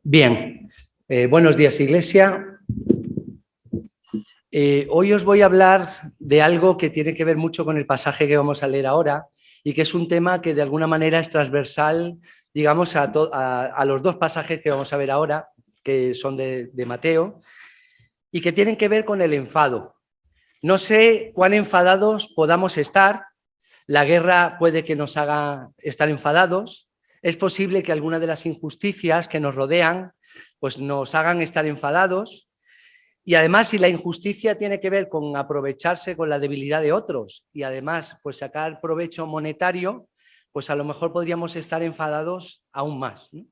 Bien, buenos días, Iglesia. Hoy os voy a hablar de algo que tiene que ver mucho con el pasaje que vamos a leer ahora y que es un tema que de alguna manera es transversal, digamos, a los dos pasajes que vamos a ver ahora, que son de Mateo, y que tienen que ver con el enfado. No sé cuán enfadados podamos estar. La guerra puede que nos haga estar enfadados. Es posible que alguna de las injusticias que nos rodean pues nos hagan estar enfadados. Y además, si la injusticia tiene que ver con aprovecharse con la debilidad de otros y además pues sacar provecho monetario, pues a lo mejor podríamos estar enfadados aún más, ¿no?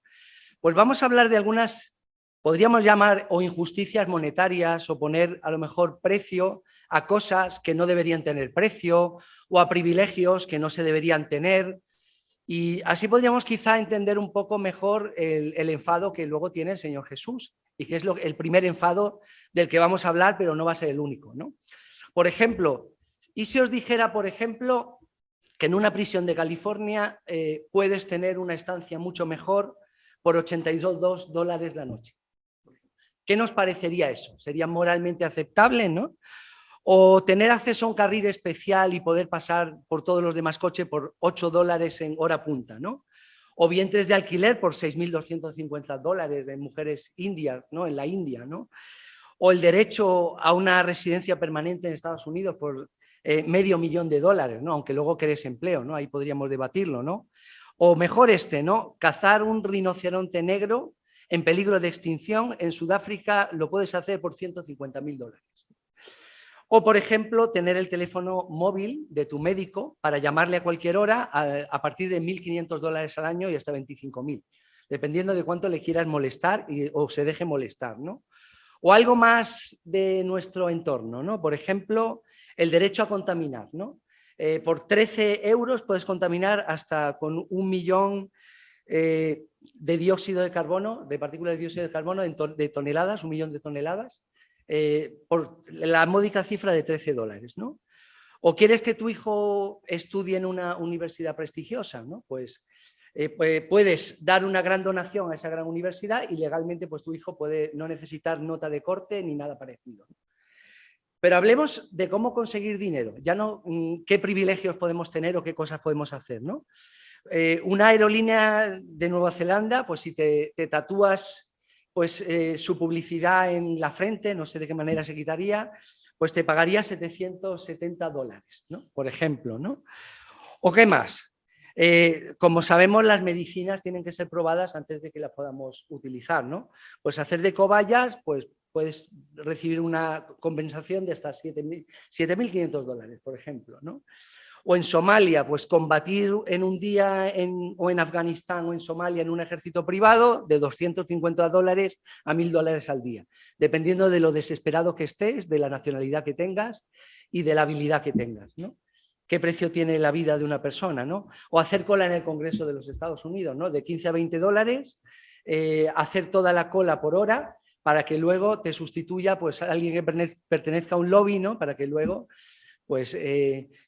Pues vamos a hablar de algunas, podríamos llamar o injusticias monetarias o poner a lo mejor precio a cosas que no deberían tener precio o a privilegios que no se deberían tener. Y así podríamos quizá entender un poco mejor el enfado que luego tiene el Señor Jesús y que es el primer enfado del que vamos a hablar, pero no va a ser el único, ¿no? Por ejemplo, ¿y si os dijera, por ejemplo, que en una prisión de California puedes tener una estancia mucho mejor por $82 la noche? ¿Qué nos parecería eso? ¿Sería moralmente aceptable, no? O tener acceso a un carril especial y poder pasar por todos los demás coches por $8 en hora punta, ¿no? O vientres de alquiler por $6.250 de mujeres indias, ¿no? En la India, ¿no? O el derecho a una residencia permanente en Estados Unidos por $500.000, ¿no? Aunque luego querés empleo, ¿no? Ahí podríamos debatirlo, ¿no? O mejor ¿no? Cazar un rinoceronte negro en peligro de extinción en Sudáfrica lo puedes hacer por $150.000. O, por ejemplo, tener el teléfono móvil de tu médico para llamarle a cualquier hora a partir de $1.500 al año y hasta 25.000, dependiendo de cuánto le quieras molestar o se deje molestar, ¿no? O algo más de nuestro entorno, ¿no? Por ejemplo, el derecho a contaminar, ¿no? Por 13 euros puedes contaminar hasta con 1 millón de dióxido de carbono, de partículas de dióxido de carbono de toneladas, 1 millón de toneladas, por la módica cifra de $13, ¿no? O quieres que tu hijo estudie en una universidad prestigiosa, ¿no? Pues puedes dar una gran donación a esa gran universidad y legalmente pues tu hijo puede no necesitar nota de corte ni nada parecido. Pero hablemos de cómo conseguir dinero, ya no qué privilegios podemos tener o qué cosas podemos hacer, ¿no? Una aerolínea de Nueva Zelanda, pues si te tatúas pues, su publicidad en la frente, no sé de qué manera se quitaría, pues te pagaría $770, ¿no? Por ejemplo, ¿no? ¿O qué más? Como sabemos, las medicinas tienen que ser probadas antes de que las podamos utilizar, ¿no? Pues hacer de cobayas, pues puedes recibir una compensación de hasta $7.500, por ejemplo, ¿no? O en Somalia, pues combatir en un día o en Afganistán o en Somalia en un ejército privado de $250 a $1.000 al día, dependiendo de lo desesperado que estés, de la nacionalidad que tengas y de la habilidad que tengas, ¿no? ¿Qué precio tiene la vida de una persona, ¿no? O hacer cola en el Congreso de los Estados Unidos, ¿no? De 15 a $20, hacer toda la cola por hora para que luego te sustituya pues alguien que pertenezca a un lobby, ¿no? Para que luego pues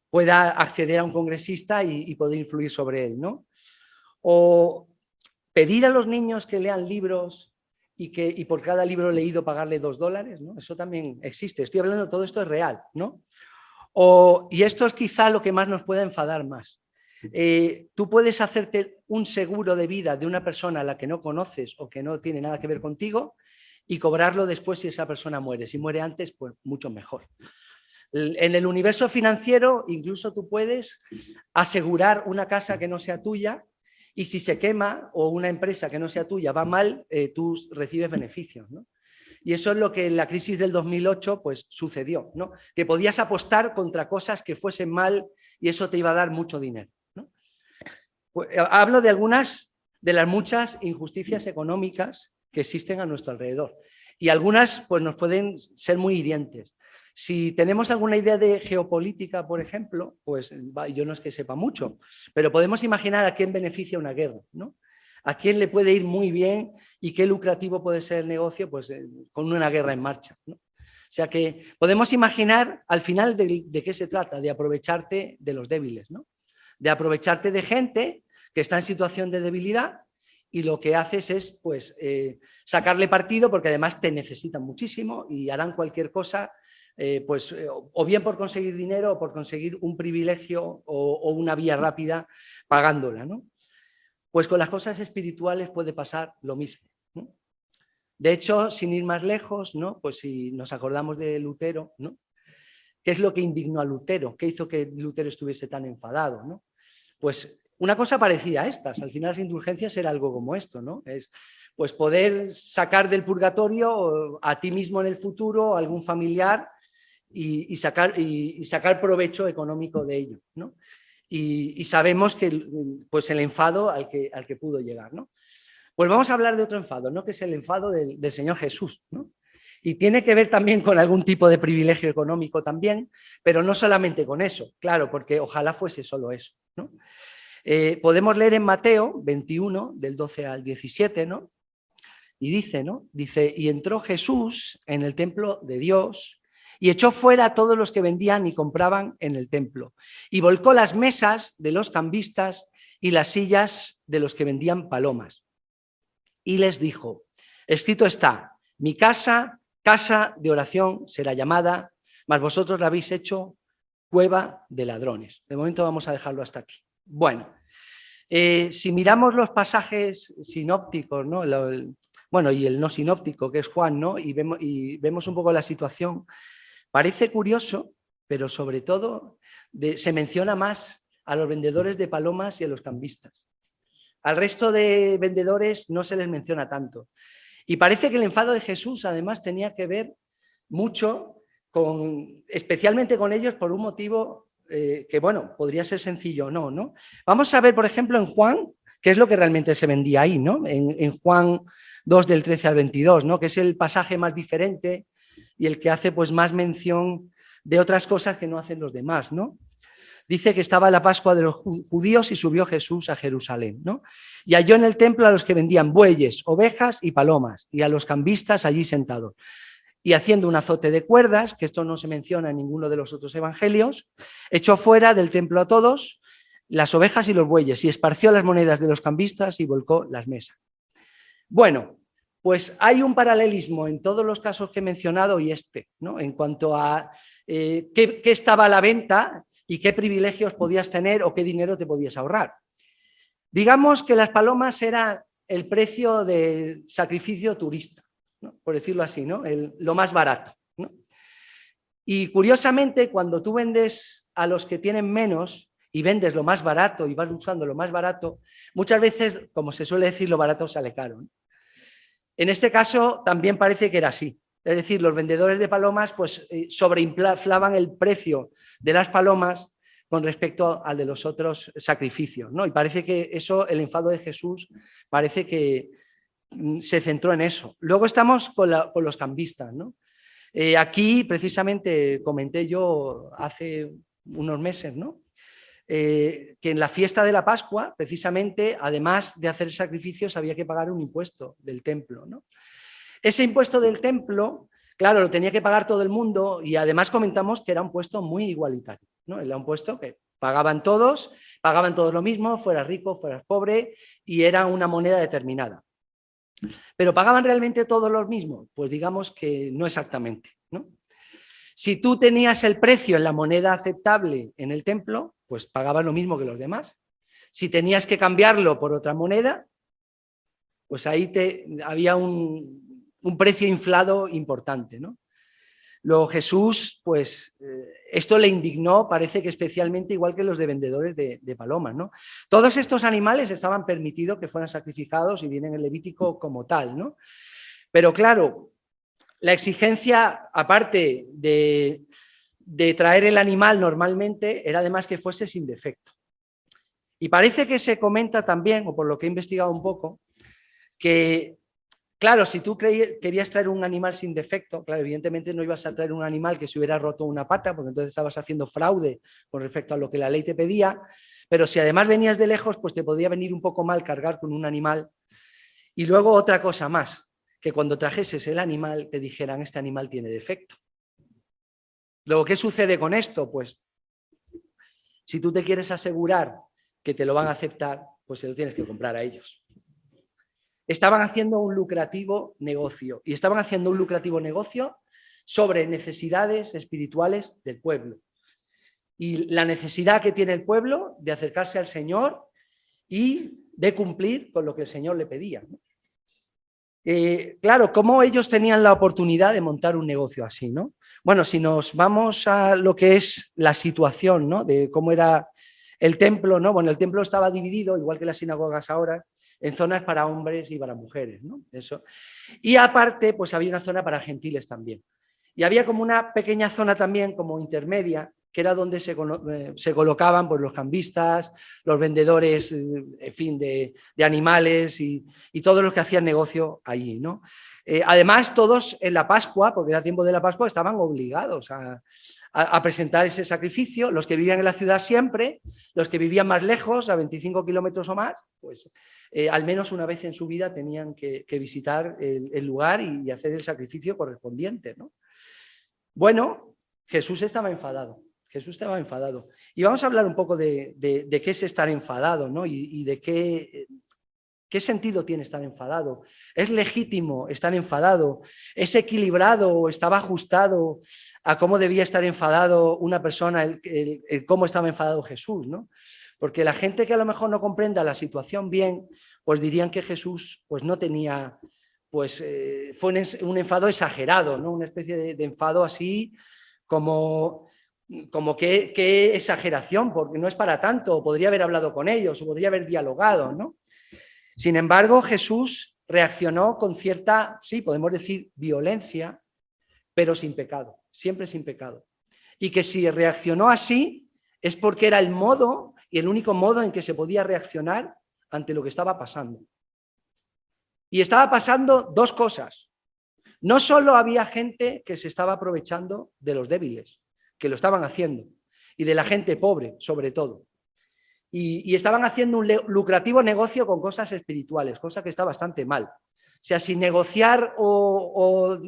pueda acceder a un congresista y poder influir sobre él, ¿no? O pedir a los niños que lean libros y por cada libro leído pagarle $2, ¿no? Eso también existe. Estoy hablando, todo esto es real, ¿no? Y esto es quizá lo que más nos pueda enfadar más. Tú puedes hacerte un seguro de vida de una persona a la que no conoces o que no tiene nada que ver contigo y cobrarlo después si esa persona muere. Si muere antes, pues mucho mejor. En el universo financiero, incluso tú puedes asegurar una casa que no sea tuya y si se quema o una empresa que no sea tuya va mal, tú recibes beneficios, ¿no? Y eso es lo que en la crisis del 2008 pues, sucedió, ¿no? Que podías apostar contra cosas que fuesen mal y eso te iba a dar mucho dinero, ¿no? Pues, hablo de algunas de las muchas injusticias económicas que existen a nuestro alrededor y algunas pues, nos pueden ser muy hirientes. Si tenemos alguna idea de geopolítica, por ejemplo, pues yo no es que sepa mucho, pero podemos imaginar a quién beneficia una guerra, ¿no? ¿A quién le puede ir muy bien y qué lucrativo puede ser el negocio? Pues con una guerra en marcha, ¿no? O sea que podemos imaginar al final de qué se trata, de aprovecharte de los débiles, ¿no? De aprovecharte de gente que está en situación de debilidad y lo que haces es pues, sacarle partido, porque además te necesitan muchísimo y harán cualquier cosa, o bien por conseguir dinero o por conseguir un privilegio o una vía rápida pagándola, ¿no? Pues con las cosas espirituales puede pasar lo mismo, ¿no? De hecho, sin ir más lejos, ¿no? Pues si nos acordamos de Lutero, ¿no? ¿Qué es lo que indignó a Lutero? ¿Qué hizo que Lutero estuviese tan enfadado, ¿no? Pues una cosa parecida a estas. Al final las indulgencias era algo como esto, ¿no? Es pues poder sacar del purgatorio a ti mismo en el futuro, a algún familiar y sacar provecho económico de ello, ¿no? Y sabemos que pues el enfado al que pudo llegar, ¿no? Pues vamos a hablar de otro enfado, ¿no? Que es el enfado del Señor Jesús, ¿no? Y tiene que ver también con algún tipo de privilegio económico también, pero no solamente con eso, claro, porque ojalá fuese solo eso, ¿no? Podemos leer en Mateo 21, del 12 al 17, ¿no? Y dice, ¿no? Dice, y entró Jesús en el templo de Dios y echó fuera a todos los que vendían y compraban en el templo, y volcó las mesas de los cambistas y las sillas de los que vendían palomas. Y les dijo, escrito está, mi casa, casa de oración será llamada, mas vosotros la habéis hecho cueva de ladrones. De momento vamos a dejarlo hasta aquí. Bueno, si miramos los pasajes sinópticos, ¿no? Bueno, y el no sinóptico, que es Juan, ¿no? Y vemos un poco la situación, parece curioso, pero sobre todo se menciona más a los vendedores de palomas y a los cambistas. Al resto de vendedores no se les menciona tanto. Y parece que el enfado de Jesús, además, tenía que ver mucho especialmente con ellos por un motivo que, bueno, podría ser sencillo o no, ¿no? Vamos a ver, por ejemplo, en Juan, qué es lo que realmente se vendía ahí, ¿no? En Juan 2, del 13 al 22, ¿no? Que es el pasaje más diferente y el que hace pues más mención de otras cosas que no hacen los demás, ¿no? Dice que estaba la Pascua de los judíos y subió Jesús a Jerusalén, ¿no? Y halló en el templo a los que vendían bueyes, ovejas y palomas, y a los cambistas allí sentados. Y haciendo un azote de cuerdas, que esto no se menciona en ninguno de los otros evangelios, echó fuera del templo a todos las ovejas y los bueyes, y esparció las monedas de los cambistas y volcó las mesas. Bueno, pues hay un paralelismo en todos los casos que he mencionado y este, ¿no? En cuanto a qué estaba a la venta y qué privilegios podías tener o qué dinero te podías ahorrar. Digamos que las palomas eran el precio de sacrificio turista, ¿no? Por decirlo así, ¿no? Lo más barato, ¿no? Y curiosamente, cuando tú vendes a los que tienen menos y vendes lo más barato y vas usando lo más barato, muchas veces, como se suele decir, lo barato sale caro, ¿no? En este caso también parece que era así. Es decir, los vendedores de palomas pues sobreinflaban el precio de las palomas con respecto al de los otros sacrificios, ¿no? Y parece que eso, el enfado de Jesús, parece que se centró en eso. Luego estamos con los cambistas, ¿no? Aquí precisamente comenté yo hace unos meses, ¿no? Que en la fiesta de la Pascua, precisamente, además de hacer sacrificios, había que pagar un impuesto del templo, ¿no? Ese impuesto del templo, claro, lo tenía que pagar todo el mundo y además comentamos que era un puesto muy igualitario, ¿no? Era un puesto que pagaban todos lo mismo, fueras rico, fueras pobre, y era una moneda determinada. ¿Pero pagaban realmente todos los mismos? Pues digamos que no exactamente, ¿no? Si tú tenías el precio en la moneda aceptable en el templo, pues pagabas lo mismo que los demás. Si tenías que cambiarlo por otra moneda, pues ahí había un precio inflado importante, ¿no? Luego Jesús, pues esto le indignó, parece que especialmente igual que los de vendedores de palomas, ¿no? Todos estos animales estaban permitidos que fueran sacrificados y vienen en el Levítico como tal, ¿no? Pero claro, la exigencia, aparte de traer el animal normalmente, era además que fuese sin defecto. Y parece que se comenta también, o por lo que he investigado un poco, que, claro, si tú querías traer un animal sin defecto, claro, evidentemente no ibas a traer un animal que se hubiera roto una pata, porque entonces estabas haciendo fraude con respecto a lo que la ley te pedía, pero si además venías de lejos, pues te podía venir un poco mal cargar con un animal. Y luego otra cosa más, que cuando trajeses el animal te dijeran, este animal tiene defecto. Luego, ¿qué sucede con esto? Pues si tú te quieres asegurar que te lo van a aceptar, pues se lo tienes que comprar a ellos. estaban haciendo un lucrativo negocio. Y estaban haciendo un lucrativo negocio sobre necesidades espirituales del pueblo. Y la necesidad que tiene el pueblo de acercarse al Señor y de cumplir con lo que el Señor le pedía. Claro, ¿cómo ellos tenían la oportunidad de montar un negocio así, ¿no? Bueno, si nos vamos a lo que es la situación, ¿no? De cómo era el templo, ¿no? Bueno, el templo estaba dividido, igual que las sinagogas ahora, en zonas para hombres y para mujeres, ¿no? Eso. Y aparte, pues había una zona para gentiles también. Y había como una pequeña zona también, como intermedia, que era donde se colocaban pues, los cambistas, los vendedores, en fin, de animales y todos los que hacían negocio allí, ¿no? Además, todos en la Pascua, porque era tiempo de la Pascua, estaban obligados a presentar ese sacrificio. Los que vivían en la ciudad siempre, los que vivían más lejos, a 25 kilómetros o más, pues al menos una vez en su vida tenían que visitar el lugar y hacer el sacrificio correspondiente, ¿no? Bueno, Jesús estaba enfadado. Jesús estaba enfadado. Y vamos a hablar un poco de qué es estar enfadado, ¿no? Y de qué sentido tiene estar enfadado. ¿Es legítimo estar enfadado? ¿Es equilibrado o estaba ajustado a cómo debía estar enfadado una persona, el cómo estaba enfadado Jesús, ¿no? Porque la gente que a lo mejor no comprenda la situación bien, pues dirían que Jesús pues no tenía, pues fue un enfado exagerado, ¿no? Una especie de enfado así como qué exageración, porque no es para tanto, podría haber hablado con ellos, o podría haber dialogado, ¿no? Sin embargo, Jesús reaccionó con cierta, sí, podemos decir, violencia, pero sin pecado, siempre sin pecado. Y que si reaccionó así es porque era el modo y el único modo en que se podía reaccionar ante lo que estaba pasando. Y estaba pasando dos cosas. No solo había gente que se estaba aprovechando de los débiles, que lo estaban haciendo, y de la gente pobre, sobre todo. Y estaban haciendo un lucrativo negocio con cosas espirituales, cosa que está bastante mal. O sea, si negociar o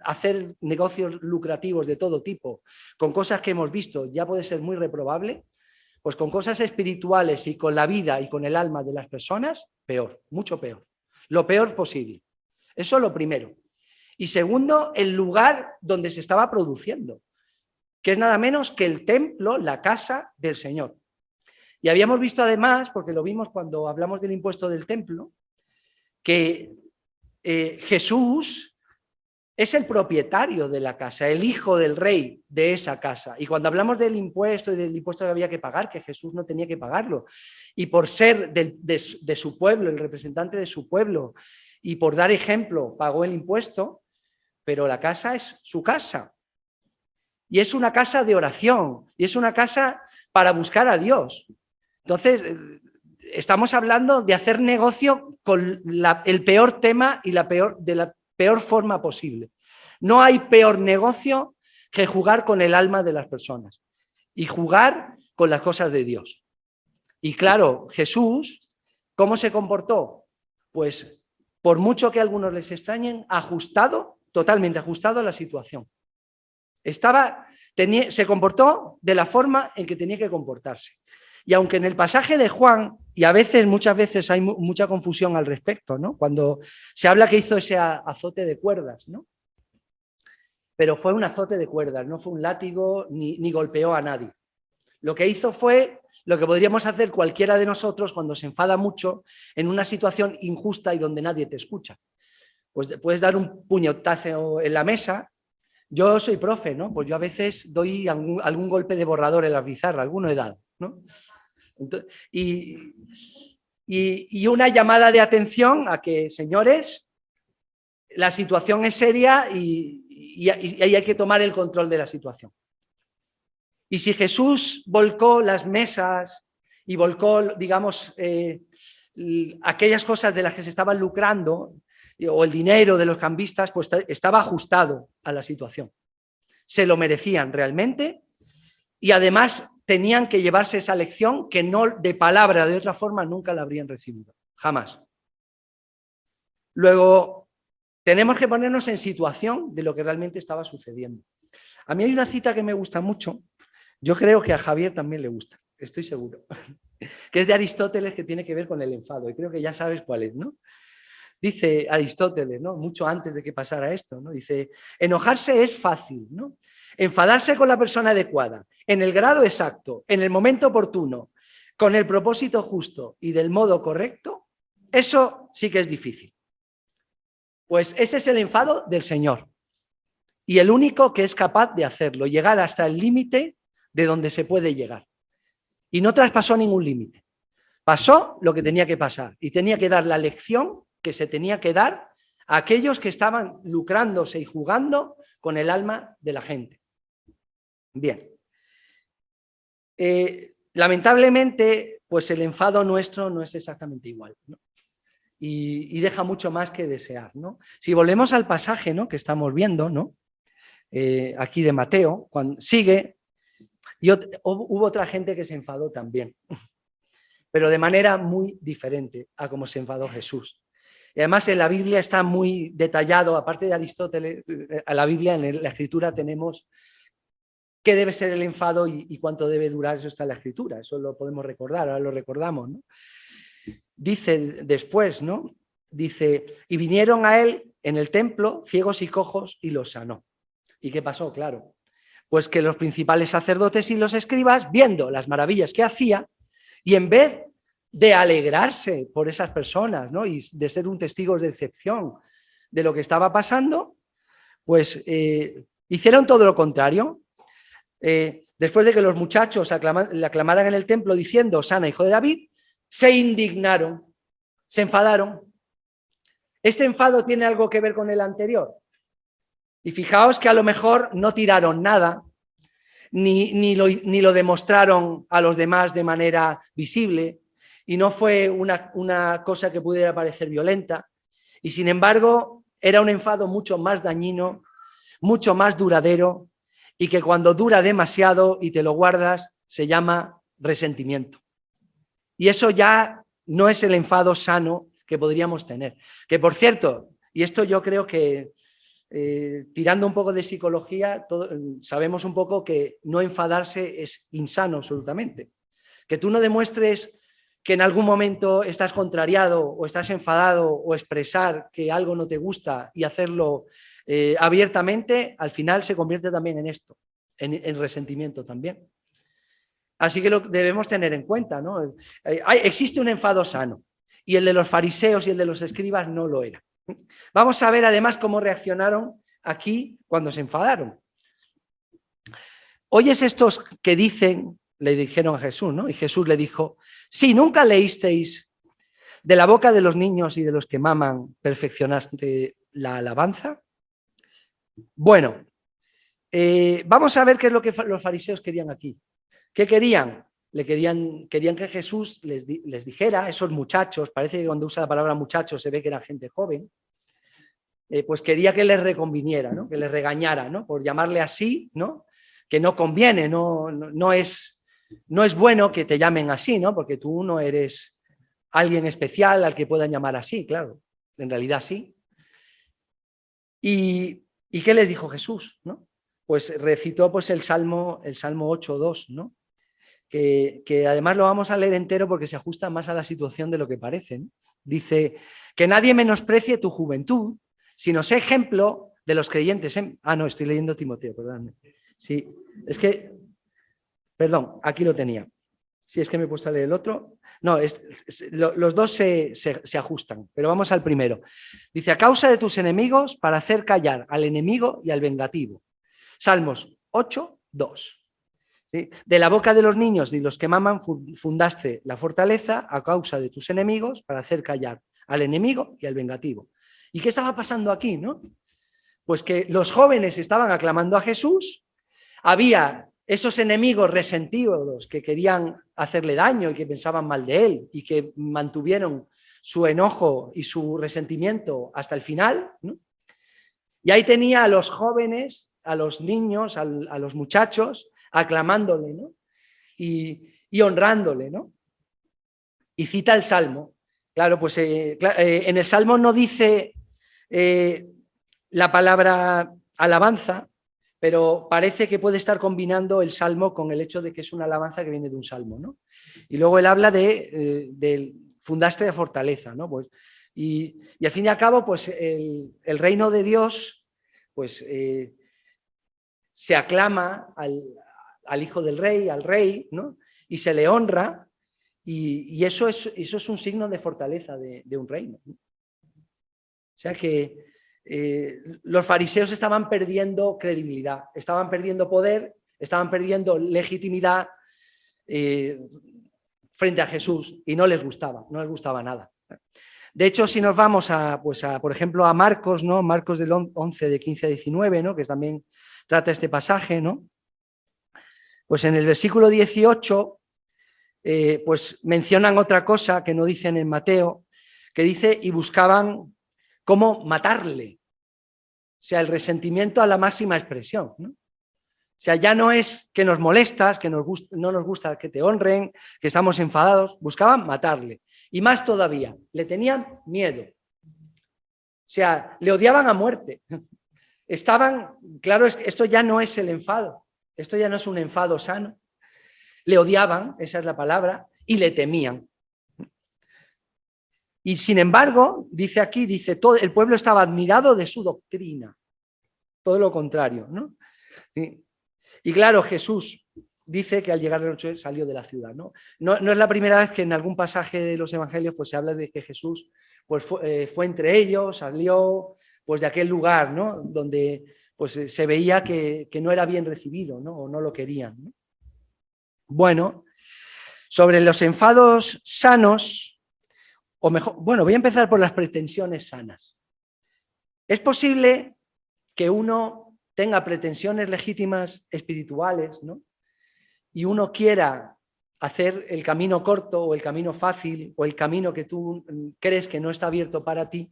hacer negocios lucrativos de todo tipo con cosas que hemos visto ya puede ser muy reprobable, pues con cosas espirituales y con la vida y con el alma de las personas, peor, mucho peor. Lo peor posible. Eso es lo primero. Y segundo, el lugar donde se estaba produciendo, que es nada menos que el templo, la casa del Señor. Y habíamos visto además, porque lo vimos cuando hablamos del impuesto del templo, que Jesús es el propietario de la casa, el hijo del rey de esa casa. Y cuando hablamos del impuesto y del impuesto que había que pagar, que Jesús no tenía que pagarlo, y por ser de su pueblo, el representante de su pueblo, y por dar ejemplo, pagó el impuesto, pero la casa es su casa. Y es una casa de oración, y es una casa para buscar a Dios. Entonces, estamos hablando de hacer negocio con el peor tema y de la peor forma posible. No hay peor negocio que jugar con el alma de las personas y jugar con las cosas de Dios. Y claro, Jesús, ¿cómo se comportó? Pues, por mucho que a algunos les extrañen, ajustado, totalmente ajustado a la situación. Se comportó de la forma en que tenía que comportarse. Y aunque en el pasaje de Juan, y muchas veces hay mucha confusión al respecto, ¿no? Cuando se habla que hizo ese azote de cuerdas, ¿no? Pero fue un azote de cuerdas, no fue un látigo ni golpeó a nadie. Lo que hizo fue lo que podríamos hacer cualquiera de nosotros cuando se enfada mucho en una situación injusta y donde nadie te escucha. Pues puedes dar un puñetazo en la mesa. Yo soy profe, ¿no? Pues yo a veces doy algún golpe de borrador en la pizarra, alguno he dado, ¿no? Entonces, y una llamada de atención a que, señores, la situación es seria y hay que tomar el control de la situación. Y si Jesús volcó las mesas y volcó, digamos, aquellas cosas de las que se estaban lucrando, o el dinero de los cambistas, pues estaba ajustado a la situación. Se lo merecían realmente y además tenían que llevarse esa lección que no de palabra, de otra forma, nunca la habrían recibido, jamás. Luego, tenemos que ponernos en situación de lo que realmente estaba sucediendo. A mí hay una cita que me gusta mucho, yo creo que a Javier también le gusta, estoy seguro, que es de Aristóteles, que tiene que ver con el enfado, y creo que ya sabes cuál es, ¿no? Dice Aristóteles, ¿no? Mucho antes de que pasara esto, ¿no? Dice, enojarse es fácil, ¿no? Enfadarse con la persona adecuada, en el grado exacto, en el momento oportuno, con el propósito justo y del modo correcto, eso sí que es difícil. Pues ese es el enfado del Señor. Y el único que es capaz de hacerlo, llegar hasta el límite de donde se puede llegar. Y no traspasó ningún límite. Pasó lo que tenía que pasar y tenía que dar la lección que se tenía que dar a aquellos que estaban lucrándose y jugando con el alma de la gente. Bien. Lamentablemente, pues el enfado nuestro no es exactamente igual, ¿no? Y deja mucho más que desear, ¿no? Si volvemos al pasaje, ¿no?, que estamos viendo, ¿no?, aquí de Mateo, cuando sigue, hubo otra gente que se enfadó también, pero de manera muy diferente a cómo se enfadó Jesús. Y además en la Biblia está muy detallado, aparte de Aristóteles, a la Biblia, en la Escritura tenemos qué debe ser el enfado y cuánto debe durar, eso está en la Escritura, eso lo podemos recordar, ahora lo recordamos, ¿no? Dice después, ¿no? Dice, y vinieron a él en el templo ciegos y cojos y los sanó. ¿Y qué pasó? Claro, pues que los principales sacerdotes y los escribas, viendo las maravillas que hacía, y en vez de alegrarse por esas personas, ¿no?, y de ser un testigo de excepción de lo que estaba pasando, pues hicieron todo lo contrario. Después de que los muchachos le aclamaran en el templo diciendo, Sana, hijo de David, se indignaron, se enfadaron. ¿Este enfado tiene algo que ver con el anterior? Y fijaos que a lo mejor no tiraron nada, ni lo demostraron a los demás de manera visible, y no fue una cosa que pudiera parecer violenta, y sin embargo era un enfado mucho más dañino, mucho más duradero, y que cuando dura demasiado y te lo guardas se llama resentimiento. Y eso ya no es el enfado sano que podríamos tener. Que por cierto, y esto yo creo que tirando un poco de psicología, sabemos un poco que no enfadarse es insano absolutamente. Que tú no demuestres que en algún momento estás contrariado o estás enfadado o expresar que algo no te gusta y hacerlo abiertamente, al final se convierte también en esto, en resentimiento también. Así que lo debemos tener en cuenta, ¿no? Existe un enfado sano y el de los fariseos y el de los escribas no lo era. Vamos a ver además cómo reaccionaron aquí cuando se enfadaron. Oyes estos que dicen, le dijeron a Jesús, ¿no? Y Jesús le dijo, si nunca leísteis de la boca de los niños y de los que maman, perfeccionaste la alabanza. Bueno, vamos a ver qué es lo que los fariseos querían aquí. ¿Qué querían? Querían que Jesús les dijera a esos muchachos, parece que cuando usa la palabra muchachos se ve que era gente joven, pues quería que les reconviniera, ¿no?, que les regañara, ¿no?, por llamarle así, ¿no?, que no conviene, no es bueno que te llamen así, ¿no?, porque tú no eres alguien especial al que puedan llamar así, claro, en realidad sí. ¿Y qué les dijo Jesús, ¿no? Pues recitó pues el Salmo 8.2, ¿no?, que además lo vamos a leer entero porque se ajusta más a la situación de lo que parece, ¿no? Dice, que nadie menosprecie tu juventud, sino sé ejemplo de los creyentes. No, estoy leyendo Timoteo, perdón. Sí, es que, perdón, aquí lo tenía. Sí, es que me he puesto a leer el otro. No, los dos se ajustan, pero vamos al primero. Dice, a causa de tus enemigos, para hacer callar al enemigo y al vengativo. Salmos 8.2. ¿Sí? De la boca de los niños y los que maman fundaste la fortaleza a causa de tus enemigos para hacer callar al enemigo y al vengativo. ¿Y qué estaba pasando aquí, no? Pues que los jóvenes estaban aclamando a Jesús, había esos enemigos resentidos que querían hacerle daño y que pensaban mal de él y que mantuvieron su enojo y su resentimiento hasta el final, ¿no? Y ahí tenía a los jóvenes, a los niños, a los muchachos, aclamándole, ¿no?, y honrándole, ¿no? Y cita el Salmo. Claro, pues en el Salmo no dice la palabra alabanza, pero parece que puede estar combinando el Salmo con el hecho de que es una alabanza que viene de un Salmo, ¿no? Y luego él habla de fundaste de fortaleza, ¿no? Pues Y al fin y al cabo, pues el reino de Dios, pues se aclama al hijo del rey, al rey, ¿no? Y se le honra, y eso es un signo de fortaleza de un reino, ¿no? O sea que los fariseos estaban perdiendo credibilidad, estaban perdiendo poder, estaban perdiendo legitimidad frente a Jesús, y no les gustaba nada. De hecho, si nos vamos por ejemplo, a Marcos, ¿no? Marcos del 11, de 15 a 19, ¿no? Que también trata este pasaje, ¿no? Pues en el versículo 18, pues mencionan otra cosa que no dicen en Mateo, que dice, y buscaban cómo matarle. O sea, el resentimiento a la máxima expresión, ¿no? O sea, ya no es que nos molestas, que no nos gusta que te honren, que estamos enfadados, buscaban matarle. Y más todavía, le tenían miedo. O sea, le odiaban a muerte. Claro, esto ya no es el enfado, esto ya no es un enfado sano. Le odiaban, esa es la palabra, y le temían. Y sin embargo, dice aquí, todo el pueblo estaba admirado de su doctrina. Todo lo contrario, ¿no? Y claro, Jesús dice que al llegar la noche salió de la ciudad, ¿no? No es la primera vez que en algún pasaje de los evangelios pues, se habla de que Jesús pues, fue entre ellos, salió pues, de aquel lugar, ¿no? Donde pues, se veía que no era bien recibido, ¿no? O no lo querían, ¿no? Bueno, sobre los enfados sanos, o mejor, bueno, voy a empezar por las pretensiones sanas. Es posible que uno tenga pretensiones legítimas espirituales, ¿no? Y uno quiera hacer el camino corto o el camino fácil o el camino que tú crees que no está abierto para ti.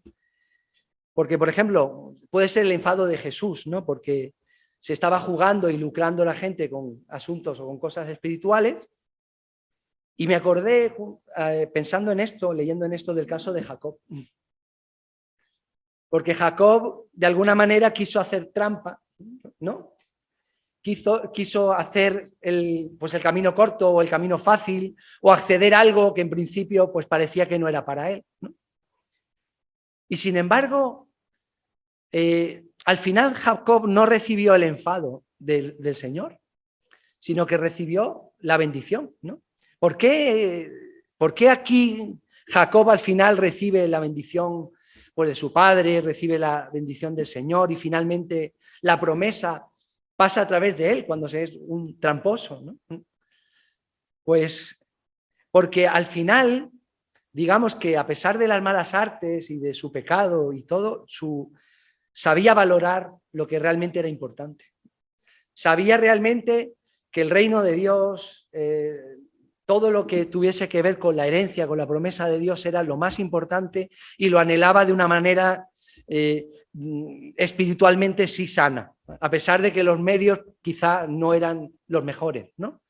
Porque, por ejemplo, puede ser el enfado de Jesús, ¿no? Porque se estaba jugando y lucrando la gente con asuntos o con cosas espirituales. Y me acordé, pensando en esto, leyendo en esto, del caso de Jacob. Porque Jacob, de alguna manera, quiso hacer trampa, ¿no? Quiso hacer pues el camino corto o el camino fácil, o acceder a algo que en principio pues parecía que no era para él, ¿no? Y sin embargo, al final Jacob no recibió el enfado del Señor, sino que recibió la bendición, ¿no? ¿Por qué aquí Jacob al final recibe la bendición pues, de su padre, recibe la bendición del Señor y finalmente la promesa pasa a través de él cuando se es un tramposo, ¿no? Pues porque al final, digamos que a pesar de las malas artes y de su pecado y todo, sabía valorar lo que realmente era importante. Sabía realmente que el reino de Dios, todo lo que tuviese que ver con la herencia, con la promesa de Dios, era lo más importante y lo anhelaba de una manera espiritualmente sí sana, a pesar de que los medios quizá no eran los mejores, ¿no?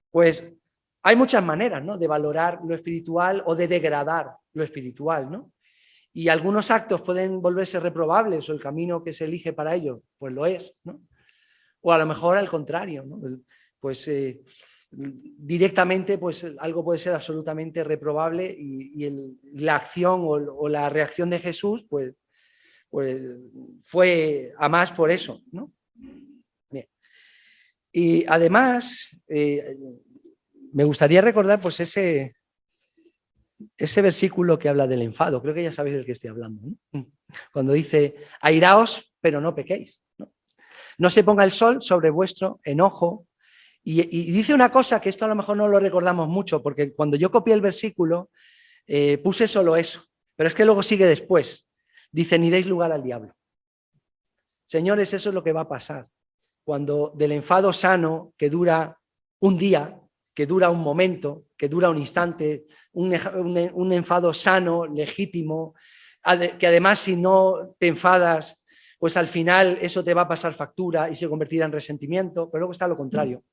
Pues hay muchas maneras, ¿no? De valorar lo espiritual o de degradar lo espiritual, ¿no? Y algunos actos pueden volverse reprobables o el camino que se elige para ellos, pues lo es, ¿no? O a lo mejor al contrario, ¿no? Pues directamente pues algo puede ser absolutamente reprobable y la acción o la reacción de Jesús pues fue a más por eso, ¿no? Bien. Y además me gustaría recordar pues ese versículo que habla del enfado, creo que ya sabéis del que estoy hablando, ¿no? Cuando dice, airaos, pero no pequéis, ¿no? No se ponga el sol sobre vuestro enojo. Y dice una cosa que esto a lo mejor no lo recordamos mucho, porque cuando yo copié el versículo puse solo eso, pero es que luego sigue después. Dice, ni deis lugar al diablo. Señores, eso es lo que va a pasar. Cuando del enfado sano, que dura un día, que dura un momento, que dura un instante, un enfado sano, legítimo, que además si no te enfadas, pues al final eso te va a pasar factura y se convertirá en resentimiento, pero luego está lo contrario.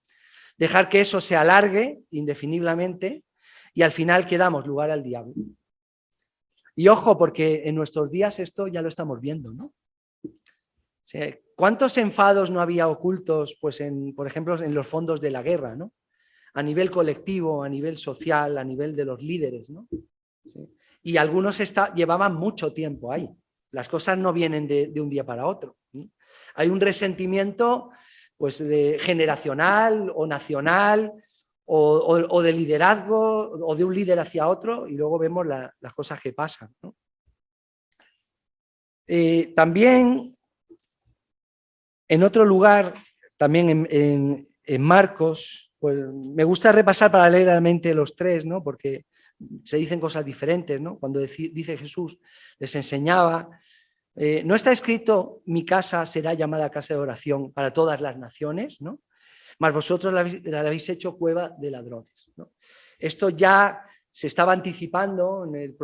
Dejar que eso se alargue indefiniblemente y al final que damos lugar al diablo. Y ojo, porque en nuestros días esto ya lo estamos viendo, ¿no? O sea, ¿cuántos enfados no había ocultos, pues por ejemplo, en los fondos de la guerra, ¿no? A nivel colectivo, a nivel social, a nivel de los líderes, ¿no? ¿Sí? y algunos llevaban mucho tiempo ahí. Las cosas no vienen de un día para otro. Hay un resentimiento pues, generacional o nacional o de liderazgo o de un líder hacia otro y luego vemos las cosas que pasan, ¿no? También en otro lugar, también en Marcos, pues me gusta repasar paralelamente los tres, ¿no? Porque se dicen cosas diferentes, ¿no? Cuando dice Jesús, les enseñaba, no está escrito, mi casa será llamada casa de oración para todas las naciones, ¿no? Mas vosotros la habéis hecho cueva de ladrones, ¿no? Esto ya se estaba anticipando en el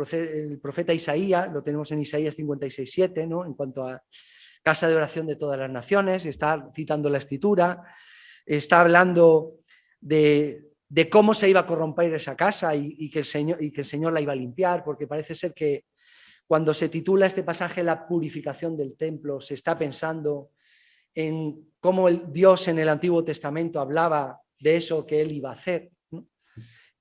profeta Isaías, lo tenemos en Isaías 56:7, ¿no? En cuanto a casa de oración de todas las naciones, está citando la Escritura, está hablando de cómo se iba a corromper esa casa y que el Señor la iba a limpiar, porque parece ser que cuando se titula este pasaje La purificación del templo, se está pensando en cómo Dios en el Antiguo Testamento hablaba de eso que Él iba a hacer, ¿no?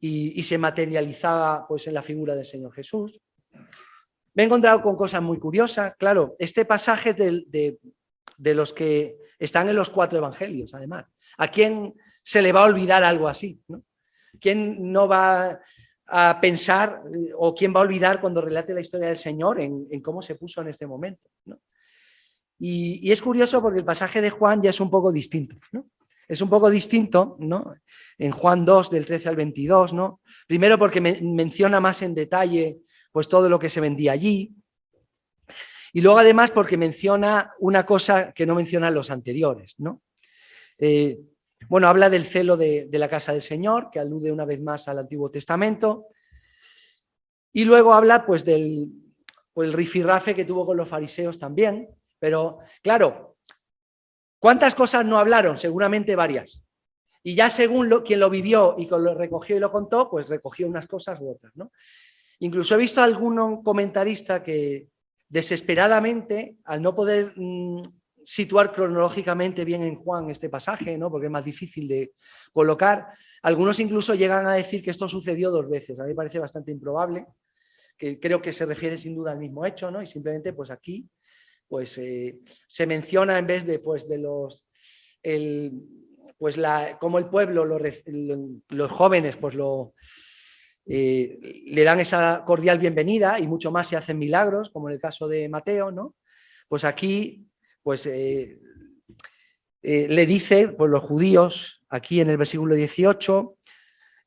y se materializaba pues, en la figura del Señor Jesús. Me he encontrado con cosas muy curiosas. Claro, este pasaje es de los que están en los 4 evangelios, además. ¿A quién se le va a olvidar algo así, ¿no? ¿Quién no va a pensar o quién va a olvidar cuando relate la historia del Señor en cómo se puso en este momento, ¿no? Y es curioso porque el pasaje de Juan ya es un poco distinto, ¿no? Es un poco distinto, ¿no? En Juan 2, del 13 al 22, ¿no? Primero porque menciona más en detalle pues todo lo que se vendía allí. Y luego además porque menciona una cosa que no mencionan los anteriores, ¿no? Bueno, habla del celo de la casa del Señor, que alude una vez más al Antiguo Testamento. Y luego habla pues del el rifirrafe que tuvo con los fariseos también. Pero claro, ¿cuántas cosas no hablaron? Seguramente varias. Y ya según quien lo vivió y lo recogió y lo contó, pues recogió unas cosas u otras, ¿no? Incluso he visto a algún comentarista que desesperadamente, al no poder situar cronológicamente bien en Juan este pasaje, ¿no? Porque es más difícil de colocar, algunos incluso llegan a decir que esto sucedió 2 veces. A mí me parece bastante improbable, que creo que se refiere sin duda al mismo hecho, ¿no? Y simplemente pues aquí pues, se menciona en vez de, pues, de los... como el pueblo, los jóvenes, pues le dan esa cordial bienvenida y mucho más se hacen milagros, como en el caso de Mateo, ¿no? Pues aquí, pues le dice, pues los judíos, aquí en el versículo 18,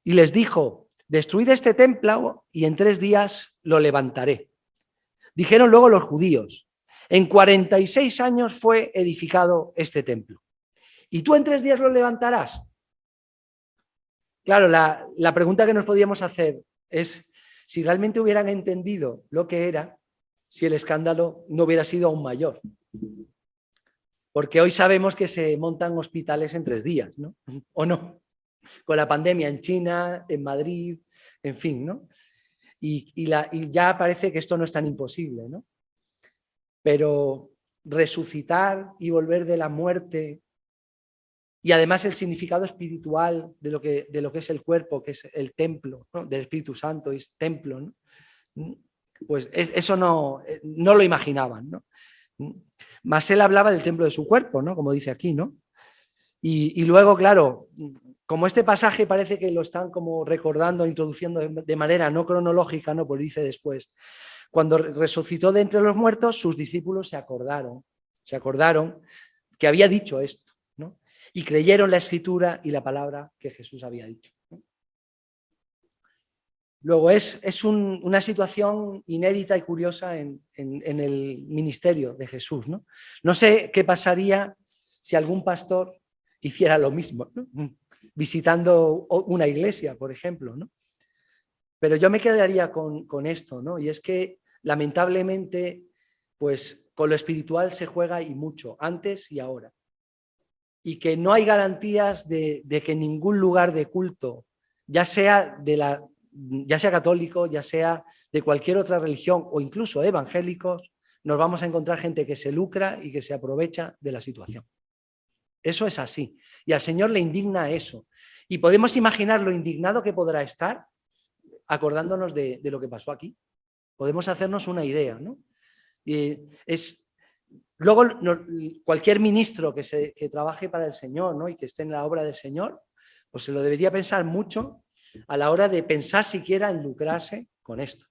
y les dijo, destruid este templo y en 3 días lo levantaré. Dijeron luego los judíos, en 46 años fue edificado este templo. ¿Y tú en 3 días lo levantarás? Claro, la pregunta que nos podíamos hacer es si realmente hubieran entendido lo que era, si el escándalo no hubiera sido aún mayor. Porque hoy sabemos que se montan hospitales en 3 días, ¿no? ¿O no? Con la pandemia en China, en Madrid, en fin, ¿no? Y ya parece que esto no es tan imposible, ¿no? Pero resucitar y volver de la muerte y además el significado espiritual de lo que es el cuerpo, que es el templo, ¿no? Del Espíritu Santo, es templo, ¿no? Pues eso no lo imaginaban, ¿no? Mas él hablaba del templo de su cuerpo, ¿no? Como dice aquí, ¿no? Y luego, claro, como este pasaje parece que lo están como recordando, introduciendo de manera no cronológica, ¿no? Pues dice después, cuando resucitó de entre los muertos, sus discípulos se acordaron que había dicho esto, ¿no? Y creyeron la escritura y la palabra que Jesús había dicho, ¿no? Luego es una situación inédita y curiosa en el ministerio de Jesús, ¿no? No sé qué pasaría si algún pastor hiciera lo mismo, ¿no? Visitando una iglesia, por ejemplo, ¿no? Pero yo me quedaría con esto, ¿no? Y es que lamentablemente, pues con lo espiritual se juega y mucho, antes y ahora. Y que no hay garantías de que ningún lugar de culto, ya sea católico, ya sea de cualquier otra religión o incluso evangélicos, nos vamos a encontrar gente que se lucra y que se aprovecha de la situación. Eso es así. Y al Señor le indigna eso. Y podemos imaginar lo indignado que podrá estar acordándonos de lo que pasó aquí. Podemos hacernos una idea, ¿no? Luego, cualquier ministro que trabaje para el Señor, ¿no? Y que esté en la obra del Señor, pues se lo debería pensar mucho a la hora de pensar siquiera en lucrarse con esto.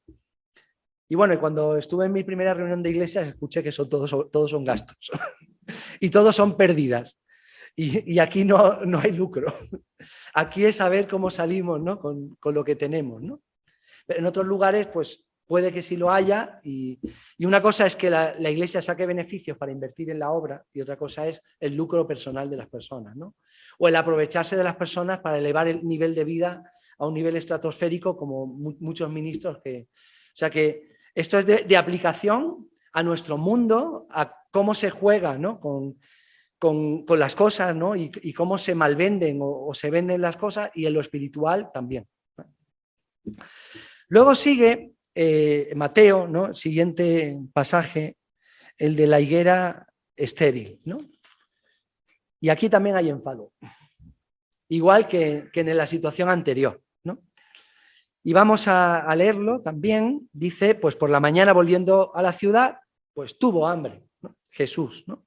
Y bueno, cuando estuve en mi primera reunión de iglesia, escuché que todos son gastos y todos son pérdidas. Y aquí no hay lucro. Aquí es saber cómo salimos, ¿no? con lo que tenemos, ¿no? En otros lugares, pues puede que sí lo haya. Y una cosa es que la iglesia saque beneficios para invertir en la obra y otra cosa es el lucro personal de las personas, ¿no? O el aprovecharse de las personas para elevar el nivel de vida a un nivel estratosférico, como muchos ministros que... O sea que esto es de aplicación a nuestro mundo, a cómo se juega, ¿no? con las cosas, ¿no? Y cómo se malvenden o se venden las cosas, y en lo espiritual también. Luego sigue Mateo, ¿no? Siguiente pasaje, el de la higuera estéril, ¿no? Y aquí también hay enfado, igual que en la situación anterior, ¿no? Y vamos a leerlo también. Dice, pues por la mañana volviendo a la ciudad, pues tuvo hambre, ¿no? Jesús, ¿no?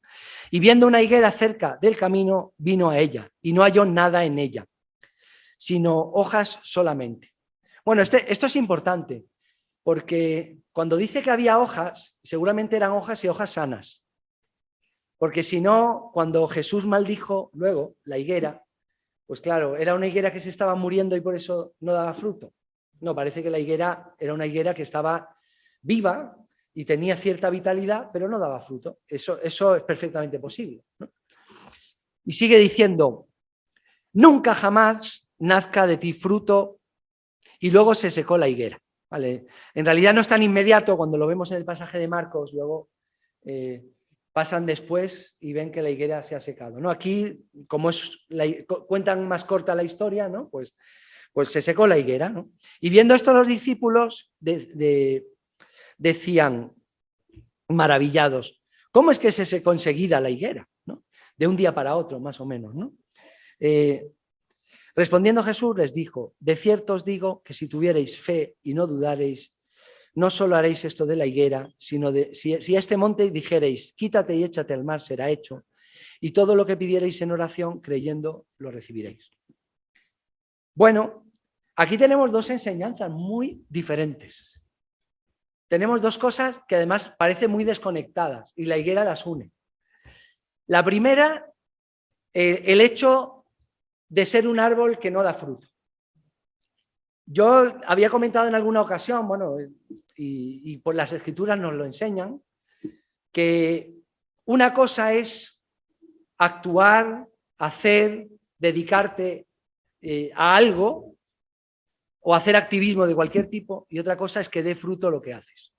Y viendo una higuera cerca del camino, vino a ella y no halló nada en ella, sino hojas solamente. Bueno, esto es importante, porque cuando dice que había hojas, seguramente eran hojas y hojas sanas. Porque si no, cuando Jesús maldijo luego la higuera, pues claro, era una higuera que se estaba muriendo y por eso no daba fruto. No, parece que la higuera era una higuera que estaba viva y tenía cierta vitalidad, pero no daba fruto. Eso es perfectamente posible, ¿no? Y sigue diciendo, nunca jamás nazca de ti fruto, y luego se secó la higuera. ¿Vale? En realidad no es tan inmediato, cuando lo vemos en el pasaje de Marcos, luego pasan después y ven que la higuera se ha secado, ¿no? Aquí, como cuentan más corta la historia, ¿no? Pues se secó la higuera, ¿no? Y viendo esto los discípulos decían, maravillados, ¿cómo es que se secó enseguida la higuera, ¿no? De un día para otro, más o menos, ¿no? Respondiendo Jesús les dijo, de cierto os digo que si tuvierais fe y no dudaréis, no solo haréis esto de la higuera, sino si a este monte dijereis, quítate y échate al mar, será hecho, y todo lo que pidierais en oración, creyendo, lo recibiréis. Bueno, aquí tenemos dos enseñanzas muy diferentes. Tenemos dos cosas que además parecen muy desconectadas y la higuera las une. La primera, el hecho de ser un árbol que no da fruto. Yo había comentado en alguna ocasión, bueno, y por las escrituras nos lo enseñan, que una cosa es actuar, hacer, dedicarte a algo o hacer activismo de cualquier tipo, y otra cosa es que dé fruto lo que haces.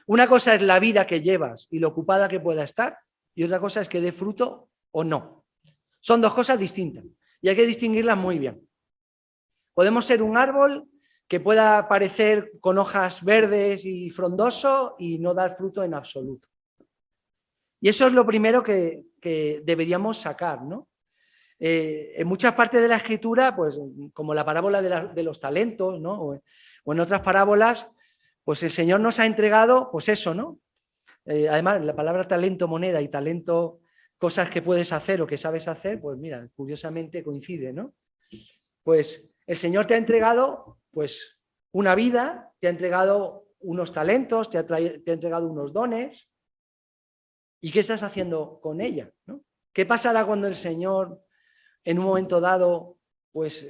Una cosa es la vida que llevas y lo ocupada que pueda estar, y otra cosa es que dé fruto o no. Son dos cosas distintas y hay que distinguirlas muy bien. Podemos ser un árbol que pueda parecer con hojas verdes y frondoso y no dar fruto en absoluto. Y eso es lo primero que deberíamos sacar, ¿no? En muchas partes de la Escritura, pues como la parábola de los talentos, ¿no? O en otras parábolas, pues el Señor nos ha entregado, pues eso, ¿no? Además, la palabra talento, moneda y talento, cosas que puedes hacer o que sabes hacer, pues mira, curiosamente coincide, ¿no? Pues el Señor te ha entregado, pues, una vida, te ha entregado unos talentos, te ha entregado unos dones. ¿Y qué estás haciendo con ella, ¿no? ¿Qué pasará cuando el Señor, en un momento dado, pues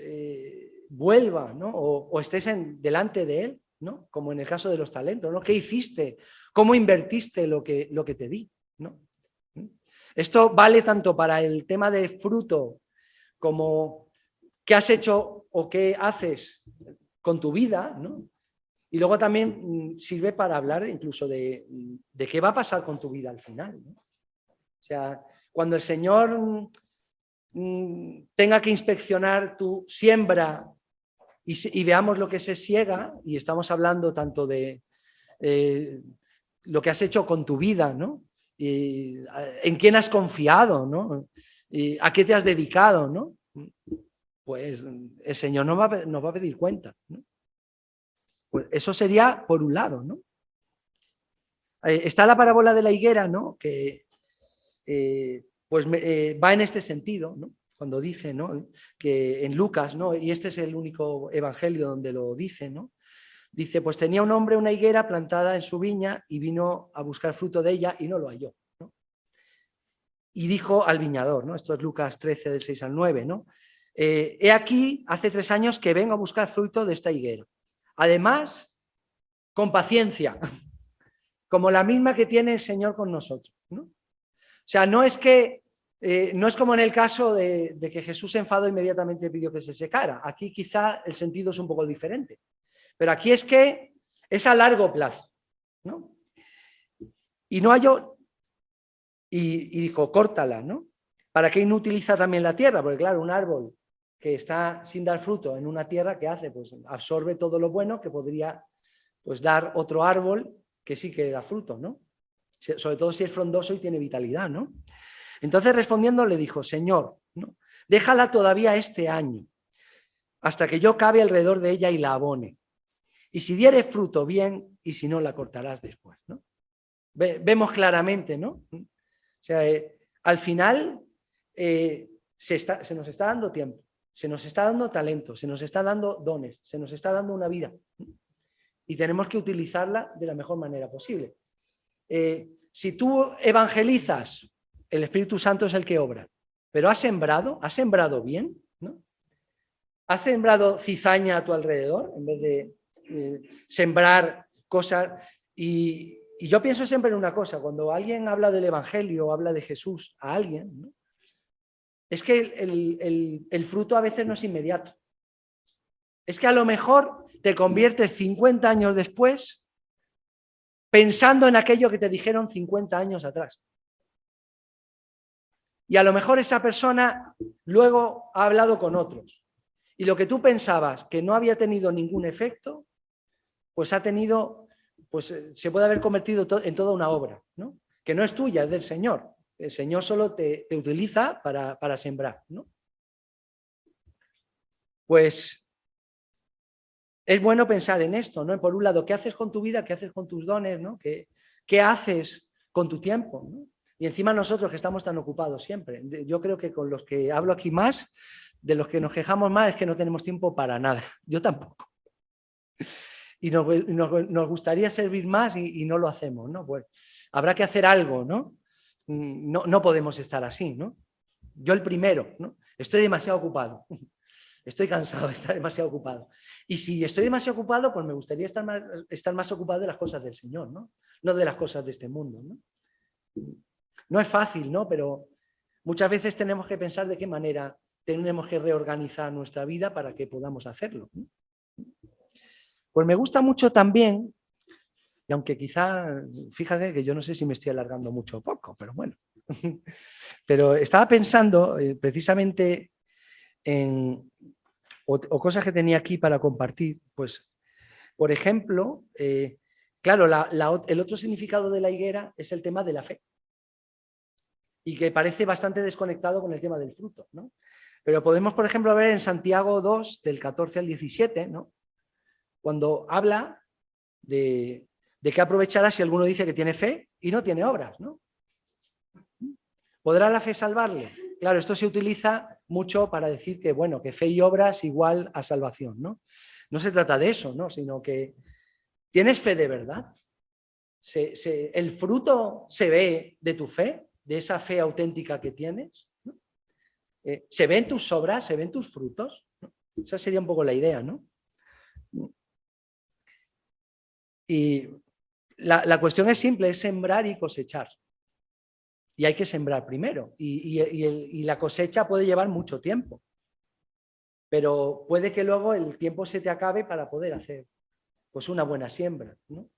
vuelva, ¿no? O estés delante de Él, ¿no? Como en el caso de los talentos, ¿no? ¿Qué hiciste? ¿Cómo invertiste lo que te di, ¿no? Esto vale tanto para el tema de fruto como qué has hecho o qué haces con tu vida, ¿no? Y luego también sirve para hablar incluso de qué va a pasar con tu vida al final, ¿no? O sea, cuando el Señor tenga que inspeccionar tu siembra y veamos lo que se siega, y estamos hablando tanto de lo que has hecho con tu vida, ¿no? En quién has confiado, ¿no? A qué te has dedicado, ¿no? Pues el Señor nos va a pedir cuenta, ¿no? Pues eso sería por un lado, ¿no? Está la parábola de la higuera, ¿no? Que va en este sentido, ¿no? Cuando dice, ¿no? Que en Lucas, ¿no? Y este es el único evangelio donde lo dice, ¿no? Dice, pues tenía un hombre una higuera plantada en su viña y vino a buscar fruto de ella y no lo halló, ¿no? Y dijo al viñador, ¿no? Esto es Lucas 13, del 6 al 9, ¿no? He aquí, hace 3 años que vengo a buscar fruto de esta higuera. Además, con paciencia, como la misma que tiene el Señor con nosotros, ¿no? O sea, no es que no es como en el caso de que Jesús se enfadó e inmediatamente pidió que se secara. Aquí quizá el sentido es un poco diferente. Pero aquí es que es a largo plazo, ¿no? Y no halló, y dijo, córtala, ¿no? ¿Para qué inutiliza también la tierra? Porque claro, un árbol que está sin dar fruto en una tierra, ¿qué hace? Pues absorbe todo lo bueno que podría pues dar otro árbol que sí que da fruto, ¿no? Sobre todo si es frondoso y tiene vitalidad, ¿no? Entonces respondiendo le dijo, Señor, ¿no? Déjala todavía este año, hasta que yo cabe alrededor de ella y la abone. Y si diere fruto, bien, y si no, la cortarás después, ¿no? Vemos claramente, ¿no? O sea, al final se nos está dando tiempo, se nos está dando talento, se nos está dando dones, se nos está dando una vida. Y tenemos que utilizarla de la mejor manera posible. Si tú evangelizas, el Espíritu Santo es el que obra, pero has sembrado bien, ¿no? Has sembrado cizaña a tu alrededor en vez de sembrar cosas. Y yo pienso siempre en una cosa, cuando alguien habla del Evangelio o habla de Jesús a alguien, ¿no? Es que el fruto a veces no es inmediato. Es que a lo mejor te conviertes 50 años después pensando en aquello que te dijeron 50 años atrás. Y a lo mejor esa persona luego ha hablado con otros. Y lo que tú pensabas que no había tenido ningún efecto, pues ha tenido, pues se puede haber convertido en toda una obra, ¿no? Que no es tuya, es del Señor. El Señor solo te utiliza para sembrar, ¿no? Pues es bueno pensar en esto, ¿no? Por un lado, ¿qué haces con tu vida? ¿Qué haces con tus dones? ¿No? ¿Qué haces con tu tiempo? ¿No? Y encima nosotros que estamos tan ocupados siempre. Yo creo que con los que hablo aquí más, de los que nos quejamos más, es que no tenemos tiempo para nada. Yo tampoco. Y nos gustaría servir más y no lo hacemos, ¿no? Pues habrá que hacer algo, ¿no? No podemos estar así, ¿no? Yo el primero, ¿no? Estoy demasiado ocupado. Estoy cansado, estoy demasiado ocupado. Y si estoy demasiado ocupado, pues me gustaría estar más ocupado de las cosas del Señor, ¿no? No de las cosas de este mundo, ¿no? No es fácil, ¿no? Pero muchas veces tenemos que pensar de qué manera tenemos que reorganizar nuestra vida para que podamos hacerlo, ¿no? Pues me gusta mucho también, y aunque quizá, fíjate que yo no sé si me estoy alargando mucho o poco, pero bueno. Pero estaba pensando precisamente en o cosas que tenía aquí para compartir, pues, por ejemplo, claro, el otro significado de la higuera es el tema de la fe y que parece bastante desconectado con el tema del fruto, ¿no? Pero podemos, por ejemplo, ver en Santiago 2, del 14 al 17, ¿no? Cuando habla de qué aprovechará si alguno dice que tiene fe y no tiene obras, ¿no? ¿Podrá la fe salvarle? Claro, esto se utiliza mucho para decir que, bueno, que fe y obras igual a salvación, ¿no? No se trata de eso, ¿no? Sino que ¿tienes fe de verdad? ¿El fruto se ve de tu fe, de esa fe auténtica que tienes? ¿No? ¿Se ven tus obras? ¿Se ven tus frutos? ¿No? Esa sería un poco la idea, ¿no? Y la cuestión es simple, es sembrar y cosechar. Y hay que sembrar primero. Y la cosecha puede llevar mucho tiempo. Pero puede que luego el tiempo se te acabe para poder hacer pues una buena siembra, ¿no?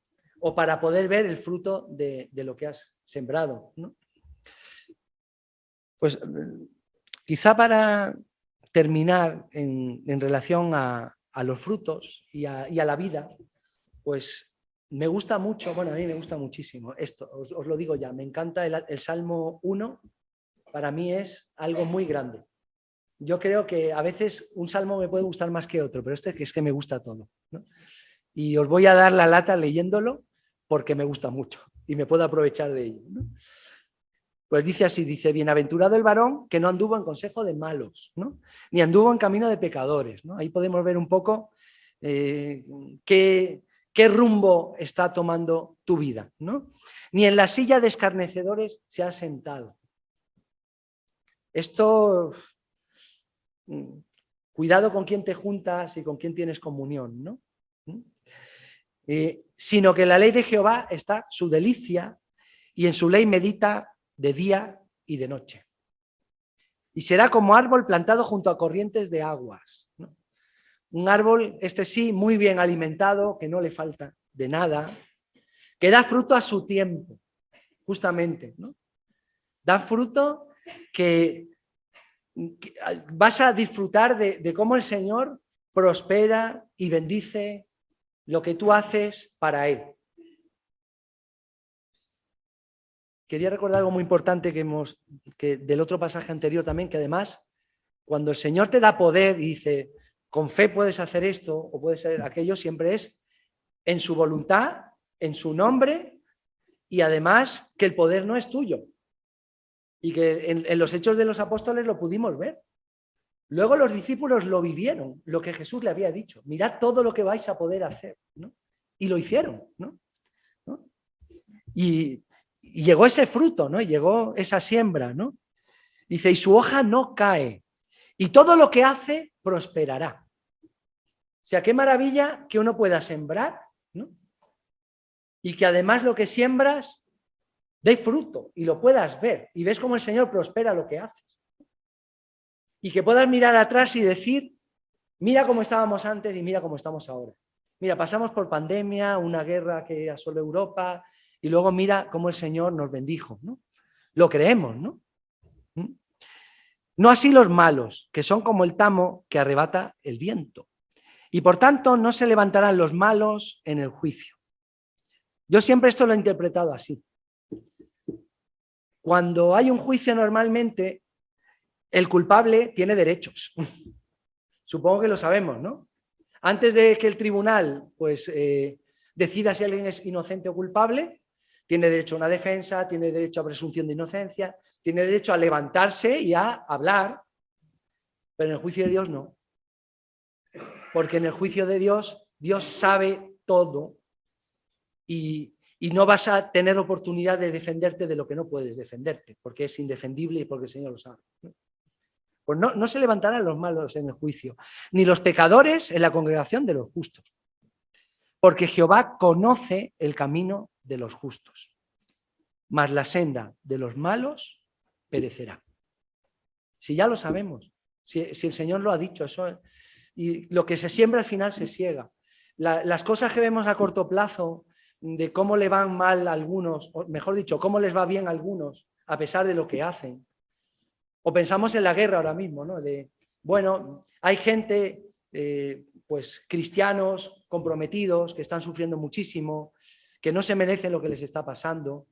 O para poder ver el fruto de lo que has sembrado, ¿no? Pues quizá para terminar en relación a los frutos y a la vida, pues me gusta mucho, bueno, a mí me gusta muchísimo esto, os lo digo ya, me encanta el Salmo 1, para mí es algo muy grande. Yo creo que a veces un salmo me puede gustar más que otro, pero este es que me gusta todo, ¿no? Y os voy a dar la lata leyéndolo porque me gusta mucho y me puedo aprovechar de ello, ¿no? Pues dice así, dice, bienaventurado el varón que no anduvo en consejo de malos, ¿no? Ni anduvo en camino de pecadores, ¿no? Ahí podemos ver un poco qué rumbo está tomando tu vida, ¿no? Ni en la silla de escarnecedores se ha sentado. Esto, cuidado con quién te juntas y con quién tienes comunión, ¿no? Sino que en la ley de Jehová está su delicia y en su ley medita de día y de noche. Y será como árbol plantado junto a corrientes de aguas, ¿no? Un árbol, este sí, muy bien alimentado, que no le falta de nada, que da fruto a su tiempo, justamente, ¿no? Da fruto que vas a disfrutar de cómo el Señor prospera y bendice lo que tú haces para Él. Quería recordar algo muy importante que del otro pasaje anterior también, que además, cuando el Señor te da poder y dice, con fe puedes hacer esto o puedes hacer aquello, siempre es en su voluntad, en su nombre, y además que el poder no es tuyo. Y que en los Hechos de los Apóstoles lo pudimos ver. Luego los discípulos lo vivieron, lo que Jesús le había dicho. Mirad todo lo que vais a poder hacer, ¿no? Y lo hicieron, ¿no? Y llegó ese fruto, ¿no? Llegó esa siembra, ¿no? Dice, y su hoja no cae, y todo lo que hace prosperará. O sea, qué maravilla que uno pueda sembrar, ¿no? Y que además lo que siembras dé fruto y lo puedas ver, y ves cómo el Señor prospera lo que haces. Y que puedas mirar atrás y decir, mira cómo estábamos antes y mira cómo estamos ahora. Mira, pasamos por pandemia, una guerra que asoló Europa, y luego mira cómo el Señor nos bendijo, ¿no? Lo creemos, ¿no? No así los malos, que son como el tamo que arrebata el viento. Y por tanto no se levantarán los malos en el juicio. Yo siempre esto lo he interpretado así. Cuando hay un juicio normalmente, el culpable tiene derechos. Supongo que lo sabemos, ¿no? Antes de que el tribunal pues, decida si alguien es inocente o culpable, tiene derecho a una defensa, tiene derecho a presunción de inocencia, tiene derecho a levantarse y a hablar, pero en el juicio de Dios no. Porque en el juicio de Dios, Dios sabe todo y no vas a tener oportunidad de defenderte de lo que no puedes defenderte, porque es indefendible y porque el Señor lo sabe. Pues no se levantarán los malos en el juicio, ni los pecadores en la congregación de los justos, porque Jehová conoce el camino de los justos, mas la senda de los malos perecerá. Si ya lo sabemos, si el Señor lo ha dicho, eso, y lo que se siembra al final se siega. Las cosas que vemos a corto plazo, de cómo le van mal a algunos, o mejor dicho, cómo les va bien a algunos, a pesar de lo que hacen. O pensamos en la guerra ahora mismo, ¿no? Bueno, hay gente, pues cristianos comprometidos, que están sufriendo muchísimo, que no se merecen lo que les está pasando.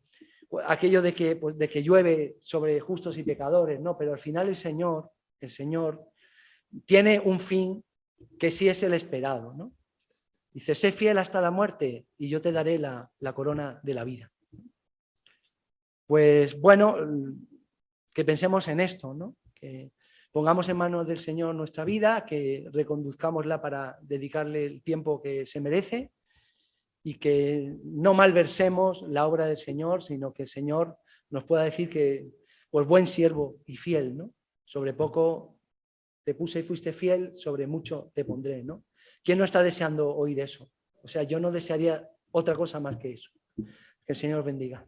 Aquello de que llueve sobre justos y pecadores, ¿no? Pero al final el Señor tiene un fin que sí es el esperado, ¿no? Dice, sé fiel hasta la muerte y yo te daré la corona de la vida. Pues bueno, que pensemos en esto, ¿no? Que pongamos en manos del Señor nuestra vida, que reconduzcámosla para dedicarle el tiempo que se merece y que no malversemos la obra del Señor, sino que el Señor nos pueda decir que, pues buen siervo y fiel, ¿no? Sobre poco te puse y fuiste fiel, sobre mucho te pondré, ¿no? ¿Quién no está deseando oír eso? O sea, yo no desearía otra cosa más que eso. Que el Señor bendiga.